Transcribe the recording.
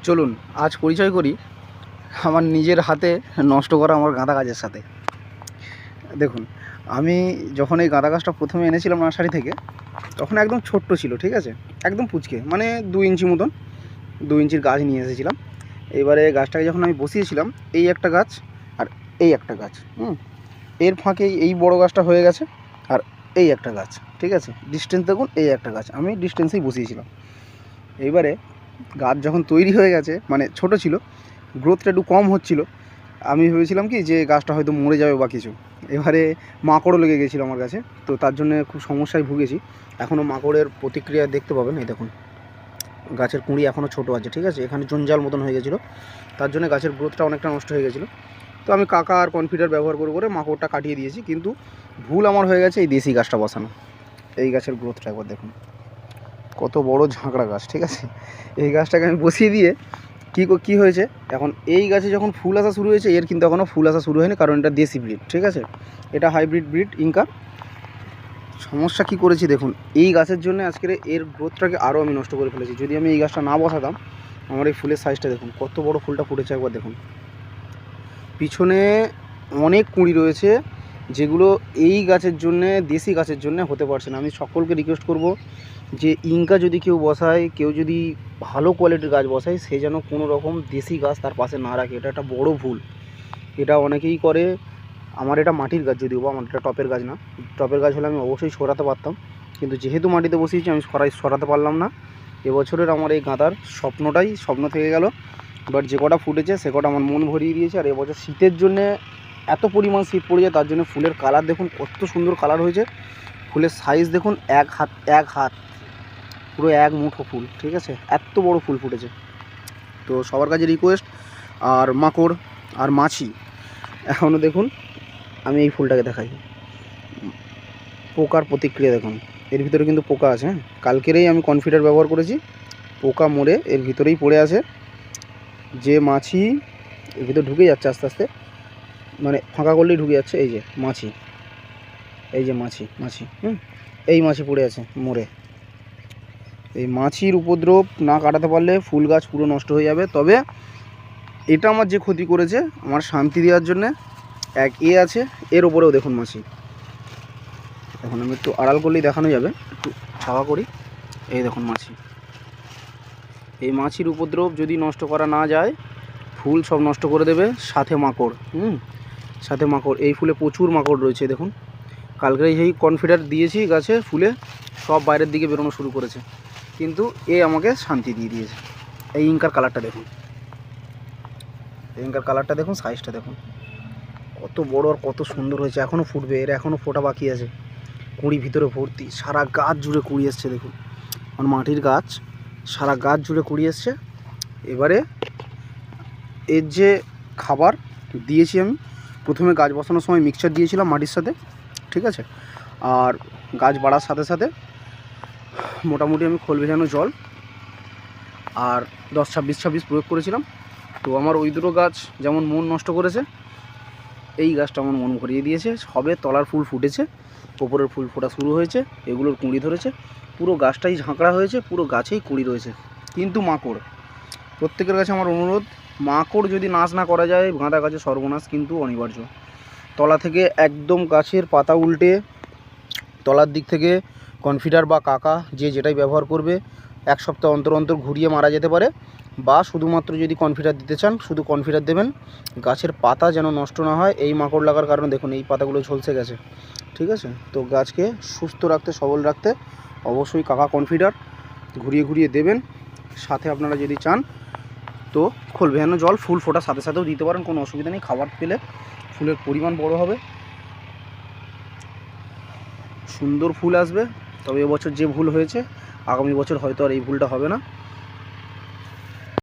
চলুন আজ পরিচয় করি আমার নিজের হাতে নষ্ট করা আমার গাঁদা গাছের সাথে। দেখুন, আমি যখন এই গাঁদা গাছটা প্রথমে এনেছিলাম নার্সারি থেকে, তখন একদম ছোট্ট ছিল, ঠিক আছে, একদম পুচকে, মানে 2 ইঞ্চি মতন, 2 ইঞ্চির গাছ নিয়ে এসেছিলাম। এবারে গাছটাকে যখন আমি বসিয়েছিলাম, এই একটা গাছ আর এই একটা গাছ, এর ফাঁকেই এই বড় গাছটা হয়ে গেছে, আর এই একটা গাছ, ঠিক আছে, ডিস্টেন্স দেখুন, এই একটা গাছ আমি ডিস্টেন্সেই বসিয়েছিলাম। এইবারে গাছ যখন তৈরি হয়ে গেছে, মানে ছোট ছিল, গ্রোথটা একটু কম হচ্ছিল, আমি ভেবেছিলাম কি যে গাছটা হয়তো মরে যাবে বা কিছু। এবারে মাকড়ও লেগে গেছিলো আমার কাছে, তো তার জন্য খুব সমস্যায় ভুগেছি। এখনও মাকড়ের প্রতিক্রিয়া দেখতে পাবেন, এই দেখুন গাছের কুঁড়ি এখনও ছোটো আছে, ঠিক আছে, এখানে জঞ্জাল মতন হয়ে গেছিলো, তার জন্য গাছের গ্রোথটা অনেকটা নষ্ট হয়ে গেছিলো। তো আমি কাকা আর কনফিডার ব্যবহার করে করে মাকড়টা কাটিয়ে দিয়েছি, কিন্তু ভুল আমার হয়ে গেছে এই দেশি গাছটা বসানো। এই গাছের গ্রোথটা একবার দেখুন, কত বড় ঝাঁকড়া গাছ, ঠিক আছে। এই গাছটাকে আমি বসিয়ে দিয়ে কী হয়েছে, এখন এই গাছে যখন ফুল আসা শুরু হয়েছে, এর কিন্তু এখনও ফুল আসা শুরু হয়নি, কারণ এটা দেশি ব্রিড, ঠিক আছে, এটা হাইব্রিড ব্রিড ইনকা। সমস্যা কি করেছি দেখুন, এই গাছের জন্য আজকের এর গ্রোথটাকে আরও আমি নষ্ট করে ফেলেছি। যদি আমি এই গাছটা না বসাতাম, আমার এই ফুলের সাইজটা দেখুন, কত বড় ফুলটা ফুটেছে একবার দেখুন। পিছনে অনেক কুঁড়ি রয়েছে, যেগুলো এই গাছের জন্যে, দেশি গাছের জন্য হতে পারছে না। আমি সকলকে রিকোয়েস্ট করব যে ইনকা যদি কেউ বসায়, কেউ যদি ভালো কোয়ালিটির গাছ বসায়, সে যেন কোনো রকম দেশি গাছ তার পাশে না রাখে। এটা একটা বড় ভুল, এটা অনেকেই করে। আমার এটা মাটির গাছ, যদিও বা আমার এটা টপের গাছ না। টপের গাছ হলে আমি অবশ্যই সরাতে পারতাম, কিন্তু যেহেতু মাটিতে বসিয়েছি আমি সরাতে পারলাম না। এবছরের আমার এই গাঁদার স্বপ্নটাই স্বপ্ন থেকে গেল। বাট যে কটা ফুটেছে সে কটা আমার মন ভরিয়ে দিয়েছে। আর এবছর শীতের জন্যে এত পরিমাণ শীত পড়েছে, তার জন্য ফুলের কালার দেখুন কত সুন্দর কালার হয়েছে। ফুলের সাইজ দেখুন, এক হাত পুরো এক মুঠো ফুল, ঠিক আছে, এত বড় ফুল ফুটেছে। তো সবার কাছে রিকোয়েস্ট, আর মাকড় আর মাছি, এখনও দেখুন আমি এই ফুলটাকে দেখাই, পোকার প্রতিক্রিয়া দেখুন, এর ভিতরে কিন্তু পোকা আছে। কালকেরই আমি কনফিডার ব্যবহার করেছি, পোকা মরে এর ভিতরেই পড়ে আছে। যে মাছি এর ভিতরে ঢুকে যাচ্ছে আস্তে আস্তে, মানে ফাঁকা করলেই ঢুকে যাচ্ছে। এই যে মাছি, এই যে মাছি, এই মাছি পড়ে আছে মরে। এই মাছির উপদ্রব না কাটাতে পারলে ফুল গাছ পুরো নষ্ট হয়ে যাবে। তবে এটা আমার যে ক্ষতি করেছে, আমার শান্তি দেওয়ার জন্যে এক আছে, এর ওপরেও দেখুন মাছি। এখন আমি একটু আড়াল করলেই দেখানো যাবে, একটু ছাওয়া করি। এই দেখুন মাছি, এই মাছির উপদ্রব যদি নষ্ট করা না যায়, ফুল সব নষ্ট করে দেবে। সাথে মাকড়, সাথে মাকড়, এই ফুলে প্রচুর মাকড় রয়েছে দেখুন। কালকে যেই কনফিডার দিয়েছি গাছে, ফুলে সব বাইরের দিকে বেরোনো শুরু করেছে, কিন্তু এ আমাকে শান্তি দিয়ে দিয়েছে। এই ইনকার কালারটা দেখুন, এই ইনকার কালারটা দেখুন, সাইজটা দেখুন কত বড় আর কত সুন্দর হয়েছে। এখনও ফুটবে, এর এখনও ফোটা বাকি আছে। কুঁড়ি ভিতরে ভর্তি, সারা গাছ জুড়ে কুঁড়ি এসছে দেখুন। আমার মাটির গাছ, সারা গাছ জুড়ে কুঁড়ি এসছে। এবারে এর যে খাবার দিয়েছি আমি, প্রথমে গাছ বসানোর সময় মিক্সচার দিয়েছিলাম মাটির সাথে, ঠিক আছে, আর গাছ বাড়ার সাথে সাথে মোটামুটি আমি খোল ভেজানো জল আর 10-26-26 প্রয়োগ করেছিলাম। তো আমার ওই দুটো গাছ যেমন মন নষ্ট করেছে, এই গাছটা আমার মন ভরিয়ে দিয়েছে। সবে তলার ফুল ফুটেছে, ওপরের ফুল ফোটা শুরু হয়েছে, এগুলোর কুঁড়ি ধরেছে, পুরো গাছটাই ঝাঁকড়া হয়েছে, পুরো গাছেই কুঁড়ি রয়েছে। কিন্তু মাকড়, প্রত্যেকের কাছে আমার অনুরোধ, মাকড় যদি নাশ না করা যায়, গাঁদা গাছের সর্বনাশ কিন্তু অনিবার্য। তলা থেকে একদম গাছের পাতা উল্টে তলার দিক থেকে কনফিডার বা কাকা যে যেটাই ব্যবহার করবে, 1 সপ্তাহ অন্তর অন্তর ঘুরিয়ে মারা যেতে পারে। বা শুধুমাত্র যদি কনফিডার দিতে চান, শুধু কনফিডার দেবেন, গাছের পাতা যেন নষ্ট না হয়। এই মাকড় লাগার কারণে দেখুন এই পাতাগুলো ঝলসে গেছে, ঠিক আছে। তো গাছকে সুস্থ রাখতে, সবল রাখতে অবশ্যই কাকা কনফিডার ঘুরিয়ে ঘুরিয়ে দেবেন। সাথে আপনারা যদি চান তো খোল ভেজানো জল ফুল ফোটার সাথে সাথেও দিতে পারেন, কোনো অসুবিধা নেই। খাবার পেলে ফুলের পরিমাণ বড় হবে, সুন্দর ফুল আসবে। তবে এবছর যে ভুল হয়েছে, আগামী বছর হয়তো আর এই ভুলটা হবে না।